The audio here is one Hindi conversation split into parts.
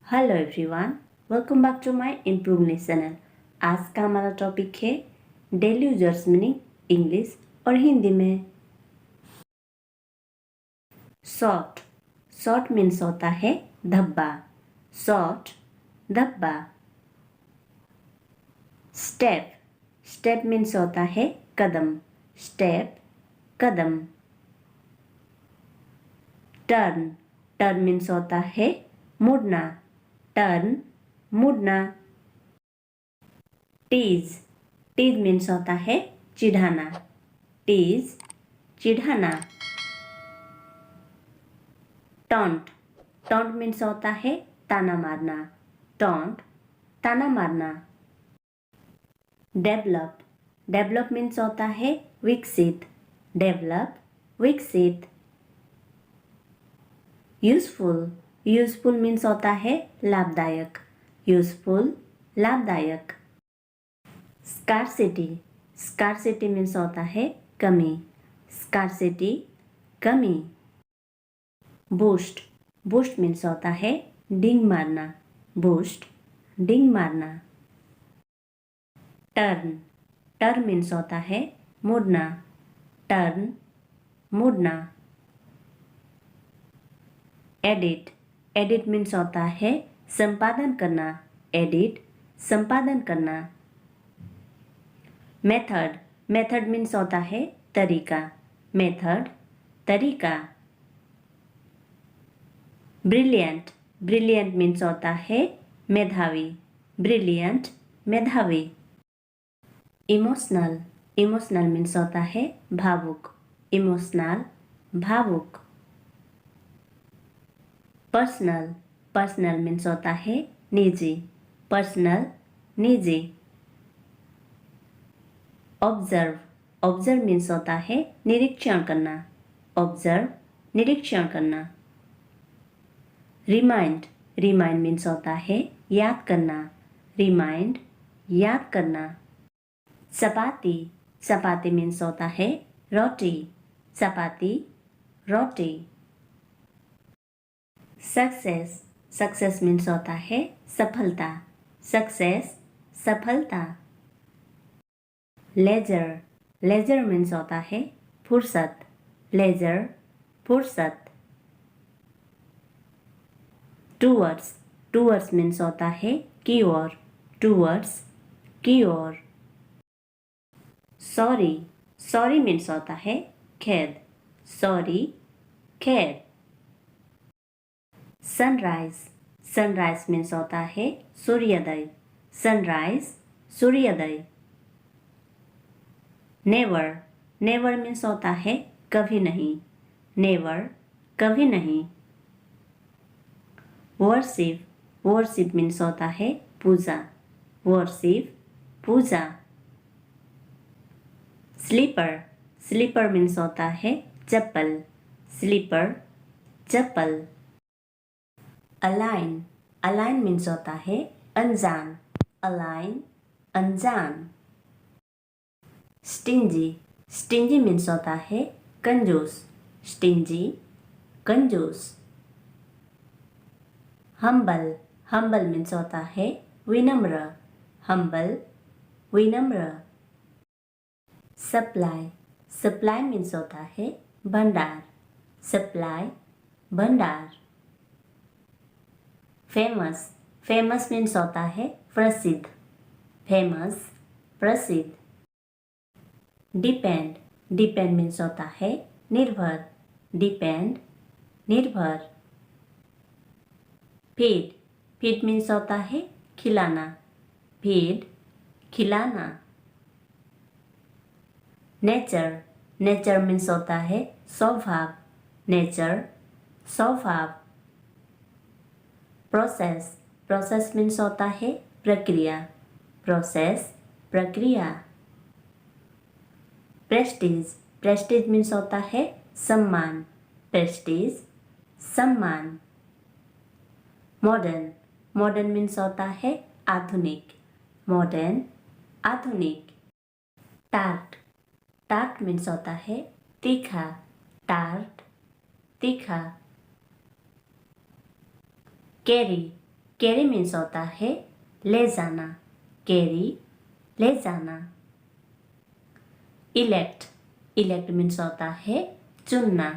Hello everyone, welcome back to my improveness channel. आज का हमारा टॉपिक है डेली यूजर्स मीनिंग इंग्लिश और हिंदी में। शॉर्ट, शॉर्ट मीन्स होता है धब्बा, शॉर्ट धब्बा। स्टेप, स्टेप मीन्स होता है कदम, स्टेप कदम। टर्न, टर्न मीन्स होता है मुड़ना, टर्न मुड़ना। टीज, टीज मीन्स होता है चिढ़ाना, टीज चिढ़ाना। टॉन्ट, टॉन्ट मीन्स होता है ताना मारना, टॉन्ट ताना मारना। डेवलप, डेवलप मीन्स होता है विकसित, डेवलप विकसित। यूजफुल, यूजफुल मीन्स होता है लाभदायक, यूजफुल लाभदायक। स्कार्सिटी, स्कार्सिटी मीन्स होता है कमी, स्कार्सिटी कमी। बूस्ट, बूस्ट मीन्स होता है डिंग मारना, बूस्ट डिंग मारना। टर्न, टर्न मीन्स होता है मुड़ना, टर्न मुड़ना। एडिट, एडिट मीन्स होता है संपादन करना, एडिट संपादन करना। मेथड, मेथड मीन्स होता है तरीका, मेथड तरीका। ब्रिलियंट, ब्रिलियंट मीन्स होता है मेधावी, ब्रिलियंट मेधावी। इमोशनल, इमोशनल मीन्स होता है भावुक, इमोशनल भावुक। पर्सनल, पर्सनल मीन्स होता है निजी, पर्सनल निजी। ऑब्जर्व, ऑब्जर्व मीन्स होता है निरीक्षण करना, ऑब्जर्व निरीक्षण करना। रिमाइंड, रिमाइंड मीन्स होता है याद करना, रिमाइंड याद करना। चपाती, चपाती मीन्स होता है रोटी, चपाती रोटी। सक्सेस, सक्सेस मीन्स होता है सफलता, सक्सेस सफलता। लेजर, लेजर मीन्स होता है फुर्सत, लेजर फुर्सत। टूवर्ड्स, टूवर्ड्स मीन्स होता है की ओर, टूवर्ड्स की ओर। सॉरी, सॉरी मीन्स होता है खेद, सॉरी खेद। सनराइज, सनराइज मीन्स होता है सूर्योदय, सनराइज सूर्योदय। नेवर, नेवर मीन्स होता है कभी नहीं, नेवर कभी नहीं। वर्शिप, वर्शिप मीन्स होता है पूजा, वर्शिप पूजा। स्लीपर, स्लीपर मीन्स होता है चप्पल, स्लीपर चप्पल। अलाइन, अलाइन मीन्स होता है अनजान, अलाइन अनजान। स्टिंजी, स्टिंजी मीन्स होता है कंजूस, स्टिंजी कंजूस। हम्बल, हम्बल मीन्स होता है विनम्र, हम्बल विनम्र। सप्लाई, सप्लाई मीन्स होता है भंडार, सप्लाई भंडार। फेमस, फेमस मीन्स होता है प्रसिद्ध, फेमस प्रसिद्ध। डिपेंड, डिपेंड मीन्स होता है निर्भर, डिपेंड निर्भर। फीड, फीड मीन्स होता है खिलाना, फीड खिलाना। नेचर, नेचर मीन्स होता है स्वभाव, नेचर स्वभाव। प्रोसेस, प्रोसेस मीन्स होता है प्रक्रिया, प्रोसेस प्रक्रिया। प्रेस्टीज, प्रेस्टीज मीन्स होता है सम्मान, प्रेस्टीज सम्मान। मॉडर्न, मॉडर्न मीन्स होता है आधुनिक, मॉडर्न आधुनिक। टार्ट, टार्ट मीन्स होता है तीखा, टार्ट तीखा। कैरी, कैरी मीन्स होता है ले जाना, कैरी ले जाना। इलेक्ट, इलेक्ट मीन्स होता है चुनना,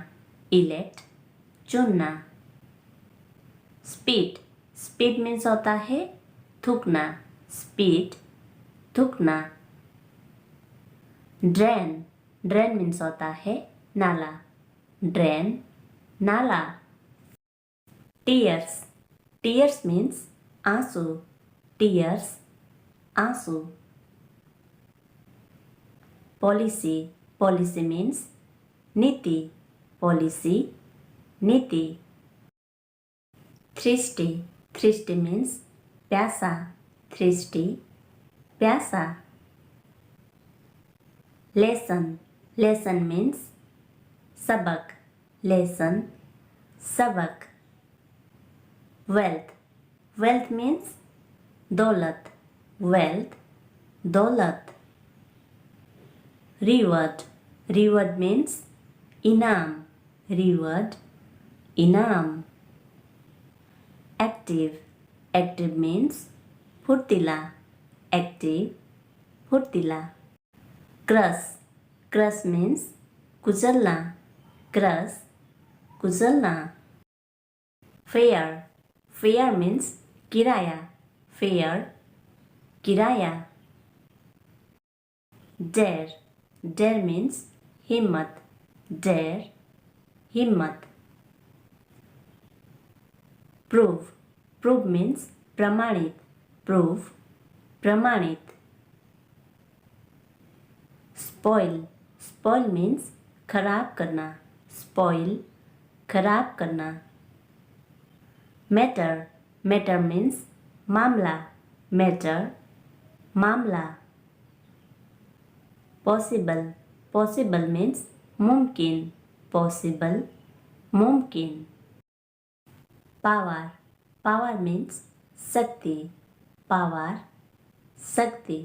इलेक्ट चुनना। स्पीड, स्पीड मीन्स होता है थूकना, स्पीड थूकना। ड्रेन, ड्रेन मीन्स होता है नाला, ड्रेन नाला। टीयर्स, टीयर्स मीन्स आंसू, टीयर्स आंसू। पॉलिसी, पॉलिसी मीन्स नीति, पॉलिसी नीति। थ्रिस्टी, थ्रिस्टी मीन्स प्यासा, थ्रिस्टी प्यासा। लेसन, लेसन मीन्स सबक, लेसन सबक। वेल्थ, वेल्थ मीन्स दौलत, वेल्थ दौलत। रिवॉर्ड, रिवॉर्ड मीन्स इनाम, रिवॉर्ड इनाम। एक्टिव, एक्टिव मीन्स फुर्तीला, एक्टिव फुर्तीला। क्रश, क्रश मीन्स कुचलना, क्रश कुचलना। फेयर, फेयर मीन्स किराया, फेयर किराया। डेयर, डेयर मीन्स हिम्मत, डेयर हिम्मत। प्रूव, प्रूव मीन्स प्रमाणित, प्रूव प्रमाणित। स्पॉइल, स्पॉइल मीन्स खराब करना, स्पॉइल खराब करना। मैटर, मैटर मीन्स मामला, मैटर मामला। पॉसिबल, पॉसिबल मीन्स मुमकिन, पॉसिबल मुमकिन। पावर, पावर मीन्स शक्ति, पावर शक्ति।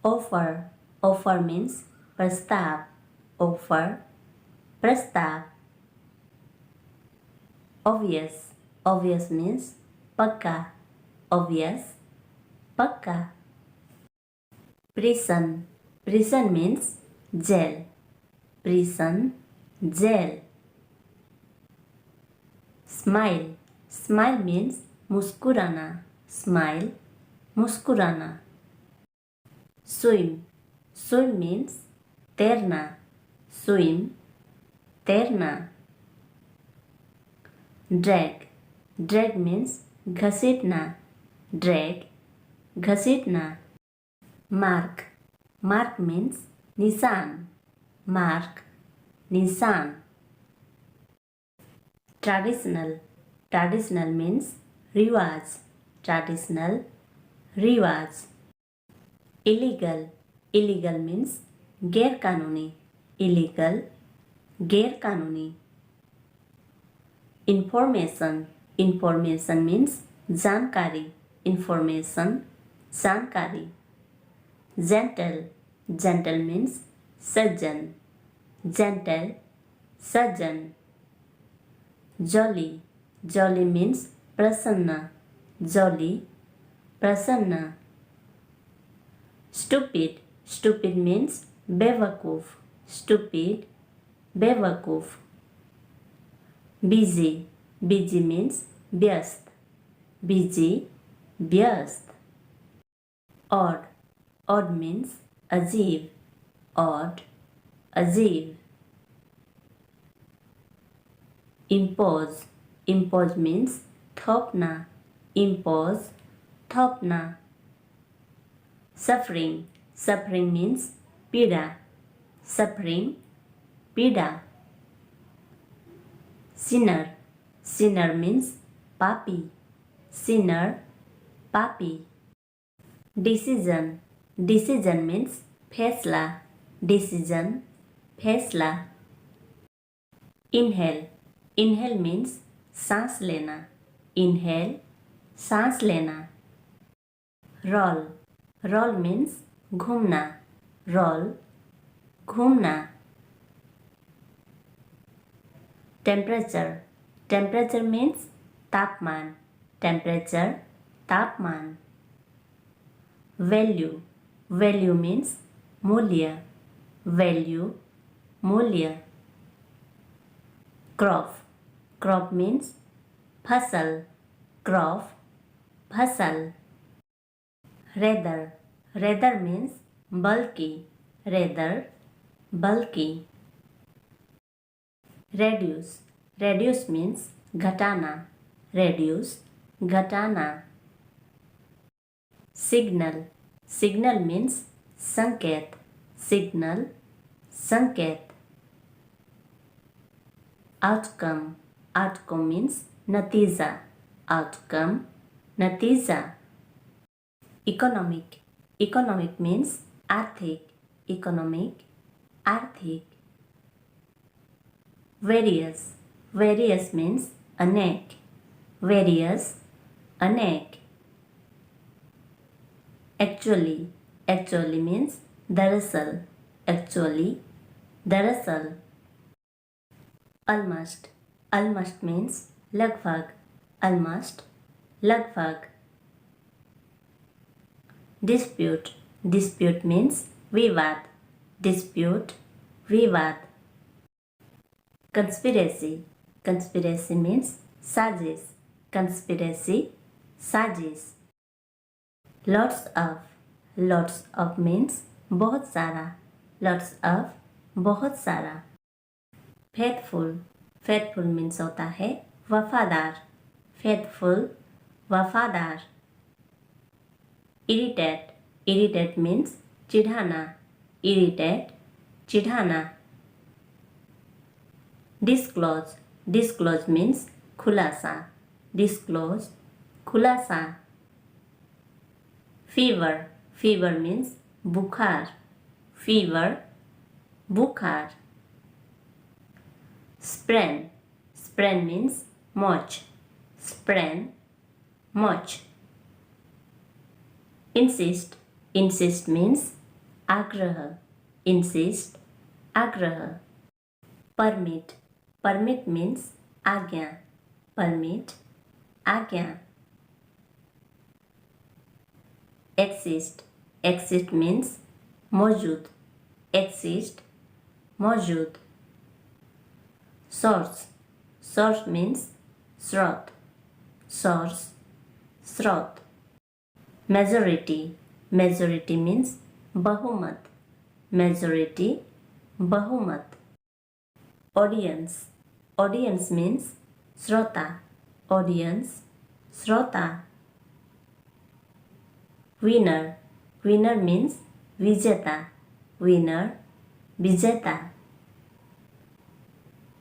ऑफर, ऑफर मीन्स प्रस्ताव, ऑफर प्रस्ताव। ऑब्वियस, ऑब्वियस मीन्स पक्का, ऑब्वियस पक्का। प्रिसन, प्रिसन मीन्स जेल, प्रिसन जेल। स्माइल, स्माइल मीन्स मुस्कुराना, स्माइल मुस्कुराना। स्विम, स्विम मीन्स तैरना, स्विम तैरना। ड्रैग, ड्रैग मीन्स घसीटना, ड्रैग घसीटना। मार्क, मार्क मीन्स निशान, मार्क निशान। ट्रेडिशनल, ट्रेडिशनल मीन्स रिवाज, ट्रेडिशनल रिवाज। इलीगल, इलीगल मीन्स गैर कानूनी, इलीगल गैर कानूनी। इंफॉर्मेशन, इंफॉर्मेशन मीन्स जानकारी, इंफॉर्मेशन जानकारी। जेंटल, जेंटल मीन्स सज्जन, जेंटल सज्जन। जॉली, जॉली मीन्स प्रसन्न, जॉली प्रसन्न। स्टूपिड, स्टूपिड मीन्स बेवकूफ, स्टूपिड बेवकूफ। बिजी, बिजी मीन्स व्यस्त, बिजी व्यस्त। ऑड, ऑड मीन्स अजीब, ऑड अजीब। इम्पोज, इम्पोज मीन्स थोपना, इम्पोज थोपना। सफरिंग, सफरिंग मीन्स पीड़ा, सफरिंग पीड़ा। सिनर, सिनर मीन्स पापी, सिनर पापी। डिसीजन, डिसीजन मीन्स फैसला, डिसीजन फैसला। इनहेल, इनहेल मीन्स सांस लेना, इनहेल सांस लेना। रोल, रोल मीन्स घूमना, रोल घूमना। टेम्परेचर, टेम्परेचर मीन्स तापमान, temperature, तापमान. Value, value means मूल्य, value, मूल्य. Crop, crop means फसल, crop, फसल. Rather, rather means bulky, rather, bulky. Reduce, reduce means घटाना, reduce, घटाना. Signal, signal means संकेत, signal, संकेत. Outcome, outcome means नतीजा, outcome, नतीजा. Economic, economic means आर्थिक, economic, आर्थिक. Various, various means अनेक, various, अनेक. Actually, actually means दरअसल, actually, दरअसल. Almost, almost means लगभग, almost, लगभग. Dispute, dispute means विवाद, dispute, विवाद. Conspiracy, conspiracy means साजिश, conspiracy, साजिश. Lots of, lots of means बहुत सारा, lots of, बहुत सारा. Faithful, faithful means होता है वफादार, faithful, वफादार. Irritate, irritate means चिढ़ाना, irritate, चिढ़ाना. Disclose, disclose means खुलासा, disclose, खुलासा. Fever, fever means बुखार, fever, बुखार. Sprain, sprain means मोच, sprain, मोच. Insist, insist means आग्रह, insist, आग्रह. Permit, permit means आज्ञा, permit, आज्ञा. Exist, exist means मौजूद, exist, मौजूद. Source, source means स्रोत, source, स्रोत. Majority, majority means बहुमत, majority, बहुमत. Audience, audience means श्रोता, audience, श्रोता. Winner, winner means विजेता, winner, विजेता.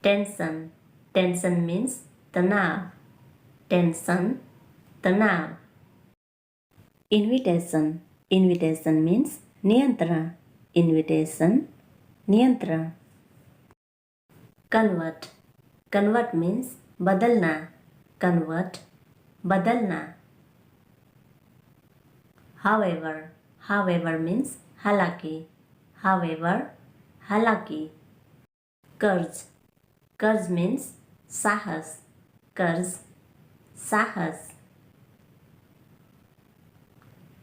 Tension, tension means तनाव, tension, तनाव. Invitation, invitation means नियंत्रण, invitation, नियंत्रण. Convert, convert means बदलना, convert, बदलना. However, however means हालांकि, however, हालांकि. कर्ज, कर्ज means साहस, कर्ज, साहस.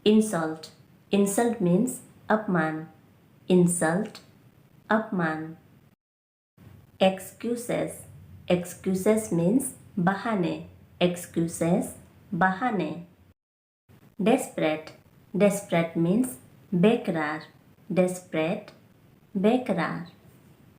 Insult, insult means अपमान, insult, अपमान. Excuses, excuses means बहाने, excuses, बहाने. Desperate, desperate means बेकरार, desperate, बेकरार.